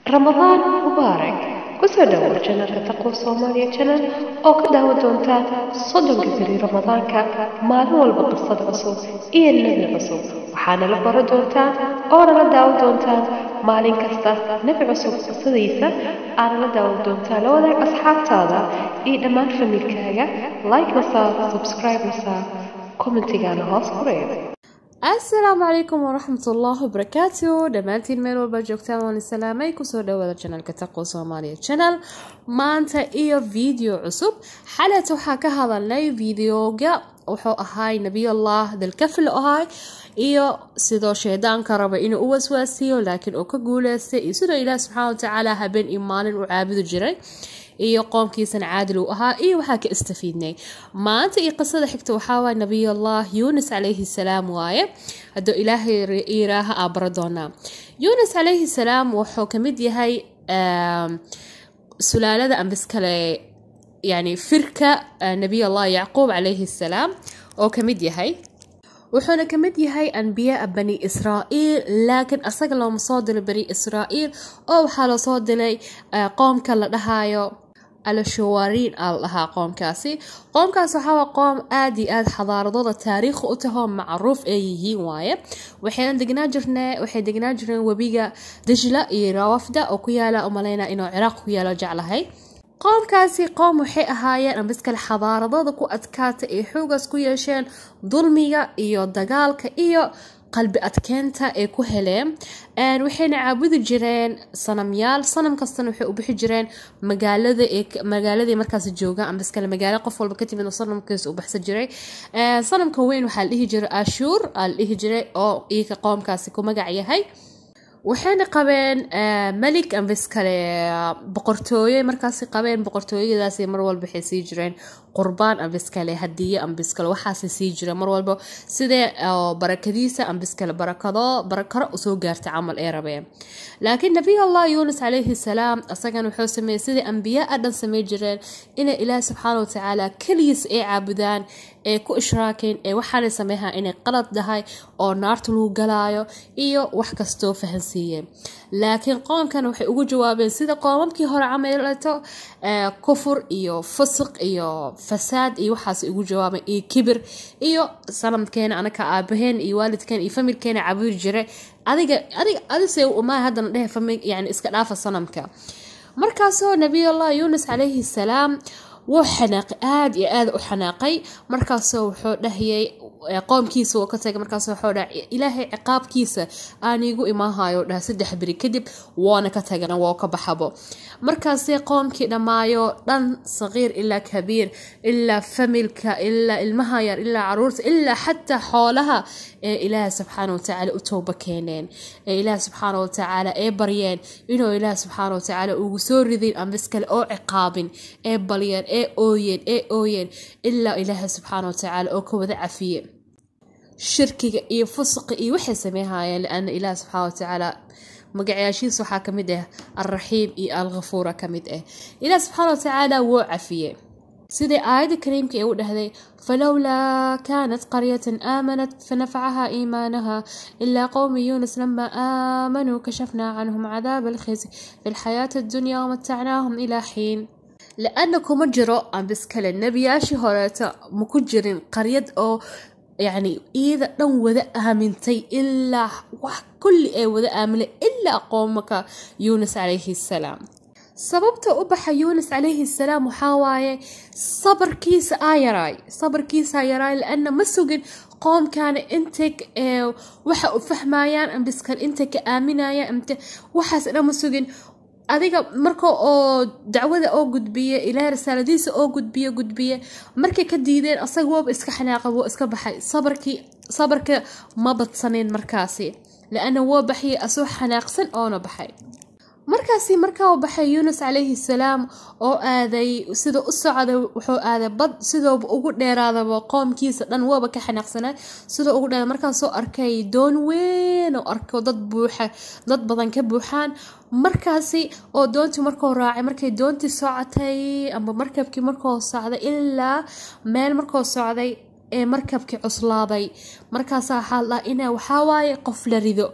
رمضان مبارك كسر channelka Taqwa Somali channel oo ka daawan doonta soddonka beri Ramadaanka maalin walba qisad cusub iyo nabi cusub waxaana la baran doontaa oo la daawan doontaa maalin kasta nabi cusub qisadiisa aana la daawan doontaa la wadaag asxaabtaada iyo dhammaan familkaaga like nasa subscribe nasa commentigana hoos ku reeb السلام عليكم ورحمة الله وبركاته دمانتين ميل والباجوكتان وان السلامي كسو دوادا channel كتقوى صوماليا channel مانتا إيو فيديو عصب حالة وحاكا هذا اللي فيديوغا وحو أهاي نبي الله ذا الكفل أهاي إيو سيدو شيدان كربا إنو أوسواسيو لكن أوكا قولاسي إيو سيدو إله سبحانه وتعالى هبين إيمان وعابد جري iyo qoomkiisana caadil uu ahaa iyo waxa ka istafiidnay maanta iyo qisada xigta waxa waa nabiga Allah Yoniis عليه السلام waaye hado ilaahay iraaha abradoona Yoniis عليه السلام wuxuu kamid yahay sulaalada ambiskale yani firka nabiga Allah Yaqub عليه السلام oo kamid yahay wuxuuna kamid yahay anbiyaa bani Israa'iil laakiin asaga loo soo dilay bani Israa'iil oo waxa la soo dilay qoomka la dhahayo الشوارين الله قومكاسي قومكاس وحوا قوم آدي آد حضارة تاريخ أتهم معروف أيه وايب وحين دقنا جرنا وبيجا دجلة يروافدا أو كيالا أمالينا إنه عراق كيالا جعلهاي قومكاسي قوم وحي أهايا أمسك الحضارة ضدكو أتكات إيحوغس كياشين ظلمية إيو دقالك إيو قلب أتكنتا إيه كهلم وحين عابد جيران صنميال صنم كستن وحي وبحي جيران مقالة مركز الجوغا أم بس كلا مقالة قفل بكتي من صنم كيس وبحس جيري صنم كوين وحال إيه جير آشور إيه جيري أو إيه كقوم كاسيكو مقاعية هاي وحين قبين ملك أم بس كلا بقرتوية مركز قبين بقرتوية داسي مرول بحيسي جيران قربان أم بس كلا هدية أم بس كلا وحاسي سيجري مرول بو سيدي بركديسة أم بس كلا بركة وسوقار تعامل إيرابين لكن نبي الله يونس عليه السلام أصلاً وحو سمي سيدي أنبياء أدن سمي جيران إن إله سبحانه وتعالى كليس إيه عابدان إيه كو إشراكين إيه وحالي سميها إنه قلط دهاي أو نارتلو قلايو إيو وحكستو فهنسية لكن قوم كانوا وحي ugu jawaabeen sida qoomamkii hore cameelato kufur iyo fusq iyo fasaad iyo waxaas ugu jawaabeen iyo kibir iyo sanamkeena anaka aabaheen iyo waalidkeen iyo familkeena cabur jire adiga say uma hadan dhahay famil yani iska dhaafa sanamka markaasoo nabiga Allah Yoniis عليه السلام وحناق آد يا وحناقي مركزه وحدهي قوم كيسه وكتاج مركزه وحدا إلهي عقاب كيسه أنا يقول ما هاي ده سدح بري كذب وأنا كتاجنا واقع بحبه مركزه قوم كده مايو لن صغير إلا كبير إلا فملك إلا المهاير إلا عروس إلا حتى حولها إله سبحانه وتعالى أتوبة كينين إله سبحانه وتعالى بريان إنه إله سبحانه وتعالى وسور ذي أمسكال أو عقاب بريان أوين إلا إله سبحانه وتعالى أو كوذا عفية شركي إيه فسق إيه وحي سميها لأن إله سبحانه وتعالى مقعياشين صحا كمده الرحيم إيه الغفورة كمده إله سبحانه وتعالى وعفية سيدي آية كريم كي يقول هذي فلولا كانت قرية آمنت فنفعها إيمانها إلا قوم يونس لما آمنوا كشفنا عنهم عذاب الخزي في الحياة الدنيا ومتعناهم إلى حين لأنكم مجروا عن بسكال النبي ياشي هوراتا مكجرين قرية أو يعني إذا لو وذأها منتي إلا كل وذأها من إلا قومك يونس عليه السلام سببته أبح يونس عليه السلام وحاواي صبر كيس آيراي لأن مسوقن قوم كان انتك وحا فهمايان أم بسكال انتك آمنايا أمت وحاس أنا مسوقن adiga marka oo dacwada oo gudbiye ilaa risaaladiisa oo gudbiye markay ka diideen asaga waba iska xanaaqay oo iska baxay sabarka ma badsaneen markaasi laana waa baxay asoo xanaaqsan oo na baxay markaa uu baxay Yoniis عليه السلام oo aaday sida u socday wuxuu aaday bad sidoo ugu dheeraadaba qoomkiisa dhan waba ka xanaaqsanay sida ugu dheer markaas soo arkay doon weyn oo arko dad badan ka buuxaan markaasi oo doontii markuu raacay markay doontii socotay ama markabkii markuu socday ilaa meel markuu socday ee markabkii cuslaaday markaas waxa la inaa waxa waaye qof la rido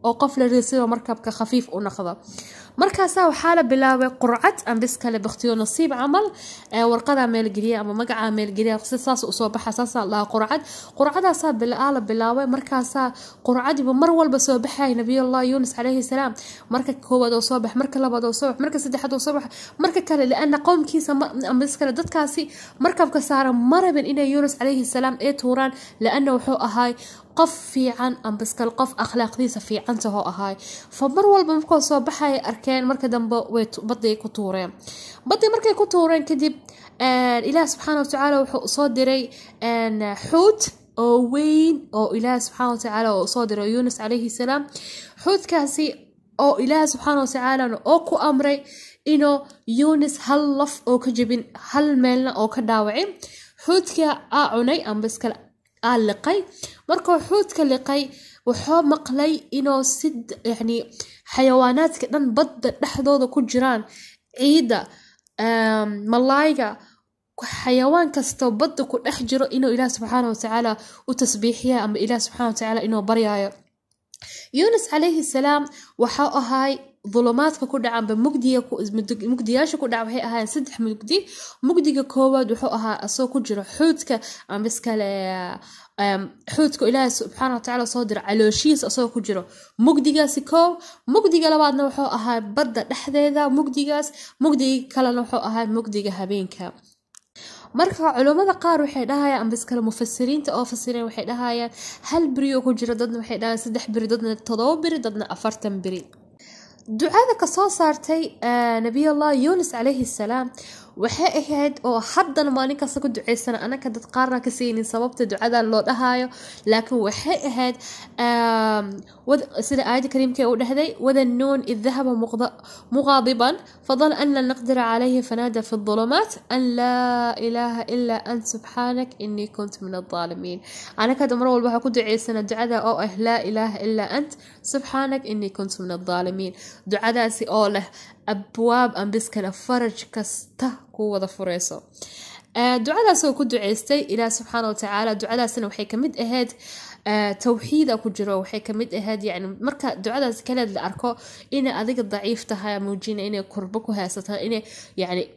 oo qof la riisiyo markabka khafiif u noqdo markaasaa waxaa la bilaabay qurcad aan bis kale bakhtiyo nasiib camal warqada meel geliya ama magaca meel geliya saas u soo baxa saas la qurcadaasaa la bilaabay markaasaa qurcadiiba mar walba soo baxay nabiyullaahi yuunus calayhi salaam marka koowaad oo soo bax marka labaad oo soo bax marka saddexaad oo soo bax marka kale laana qowmkiisa ama bis kale dadkaasi markabka saaran marabin inay yuunus calayhi salaam ee tuuraan laana wuxuu ahay qof fiican am baskal qof akhlaaqdiisa fiican tahay ahay famar walba markuu soo baxay arkeen marka dambe way badii ku tuureen badii markay ku tuureen kadib ilaah subhanahu wa ta'ala wuxuu soo diray xuut oo weyn oo ilaah subhanahu wa ta'ala oo soo diray yuunus calayhi salaam xuutkaasi oo ilaah subhanahu wa ta'ala oo ku amray inuu yuunus hal laf oo ka jabin hal meelna oo ka dhaawacin xuutka cunay am baskal liqay markuu xuutka liqay wuxuu maqlay inuu sid yani xayawaanaadka dhan badda dhexdooda ku jiraan ciida malaayga xayawaan kasta badda ku dhex jiro inuu ilaah subhanahu wa ta'ala u tasbiixiya ama ilaah subhanahu wa ta'ala inuu baryayo yuunus calayhi salaam waxa ahay ظلماتك كل عم مجدياش كل عم هي أهان سدح مجدي كواد وحقها أصو كجرا حوتك عم بسكال حوتك إله سبحانه وتعالى صادر على شيء أصو كجرا مجدياس كو مجدي لبعضنا وحقها برد لحظة مجدي كلا وحقها مجدي هبينك marka culimada qaar waxay dhahayaan bas kala mufassiriinta oo fasireen waxay dhahayaan hal bari oo ku jira dadna waxay dhahayaan 3 bari dadna 7 bari dadna 4 bari ducada ka soo saartay nabiyullaahi yuunus calayhi salaam waxay ahayd oo haddana maalin kasta ku duceysana anaka dad qaarna ka siinin sababta ducada loo dhahayo laakiin waxay ahayd sida aayada kariimka u dhahday wada nuun idhaba mughadiban fadal an la naqdir alayhi fanada fi dhulumat an la ilaha illa ant subhanak inni kunt min adh-dhalimin anaka damar walba waxa ku duceysana ducada oo ah la ilaha illa ant subhanak inni kunt min adh-dhalimin ducadaasi oo leh أبواب أم بسكنا فرج كسته قوة فريسو دعاء سو كدو عيستي إلى سبحانه وتعالى دعاء سنة وحي كمد أهد توحيد أو كجرو وحي كمد أهد يعني مركا دعاء كلا الأركو إن أذيك الضعيف تها موجينا إن قربكو هاستها إن يعني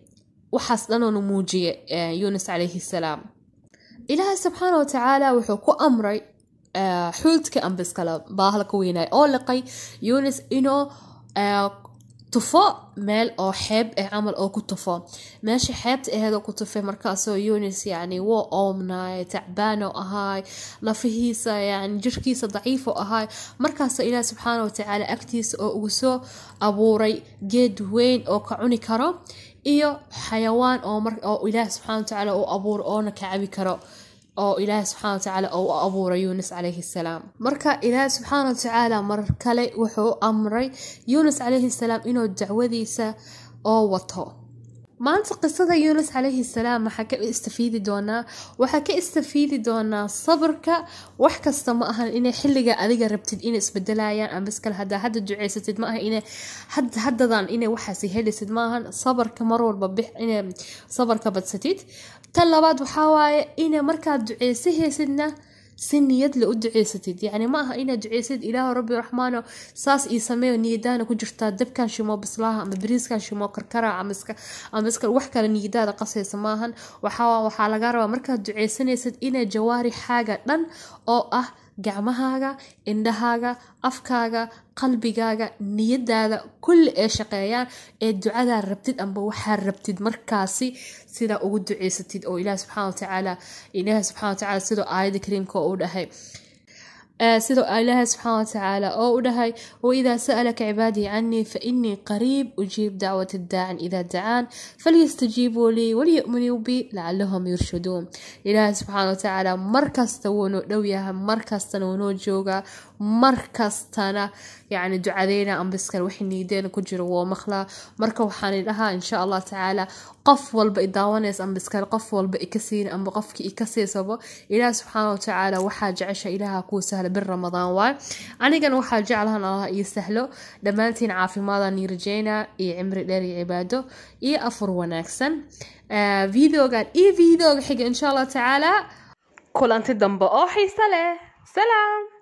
وحصلنا نموجي يونس عليه السلام إلى سبحانه وتعالى وحكو أمري حوتك أم بسكلا باهلكويناي أو لقي يونس إنه طفاء مال أو حب عمل أو كطفاء ماشي حبت هذا كطفاء مركاسو يونس يعني وأمنا تعبانة وأهاي لفهيسة يعني جركيسة ضعيفة وأهاي مركاسو إله سبحانه وتعالى أكتيس أو وسو أبوري جد وين أو كعوني كرا إيو حيوان أو إله سبحانه وتعالى أو أبور أو نكعبي كرا أو إله سبحانه وتعالى أو أبو يونس عليه السلام مركا إله سبحانه وتعالى مركلي وحو أمري يونس عليه السلام إنه الدعوذيسة أو وطو ما أنت قصة يونس عليه السلام ما حكى استفيدي دونا وحكى استفيدي دونا صبرك وحكى استماها إنه حلقة أذيك ربتد إنه اسبدلايا أم بسكال هذا الدعاء ستد معها إنه حد ضان إنه وحسي هلي سدماها صبرك مرور ببح إنه صبرك بتستيد تلا بعد وحاواي إنه مركا دعاء سهي سدنا سنيد لأدعيستid يعني maaha inaad duceysid ilaahu rabbi raxmaano saas ii sameeyo niyadaana ku jirtaa dabkan shimo bislaha ama bariiskan shimo karkara ama iska wax kale niyadaada qasaysa maahan waxa laga rabaa markaad duceysanaysid inaad jawaari xaaga dhan oo ah gacmahaaga indhahaaga afkaaga qalbigaaga niyadaada kulli ee shaqeeyaan ee ducada rabtid amba waxa rabtid markaasi sida ugu duceysatid oo Ilaahay subhanahu wa ta'ala sida aayada kariimka oo dhahay سيدو الله سبحانه وتعالى أو دهي وإذا سألك عبادي عني فإني قريب أجيب دعوة الداعي إذا دعان فليستجيبوا لي وليؤمنوا بي لعلهم يرشدون الله سبحانه وتعالى مركز تونو دويها مركز تنونو جوغا مركز تنا يعني دعادينا أم بسكر وحني يدينا كجروا ومخلا مركو حاني لها إن شاء الله تعالى قفول بإداوانيس أم بسكر قفول بإكسين أم بقفك إكسيسبو الله سبحانه وتعالى وحاج عشا إلها كو سهل بالرمضان واي أنا كان وحاج جعلها الله يسهلو دمانتين عافي ماذا نيرجينا إي عمري داري عبادو إي أفر وناكسن فيديو قال إي فيديو حق إن شاء الله تعالى كل أنت دنبو أوحي سلام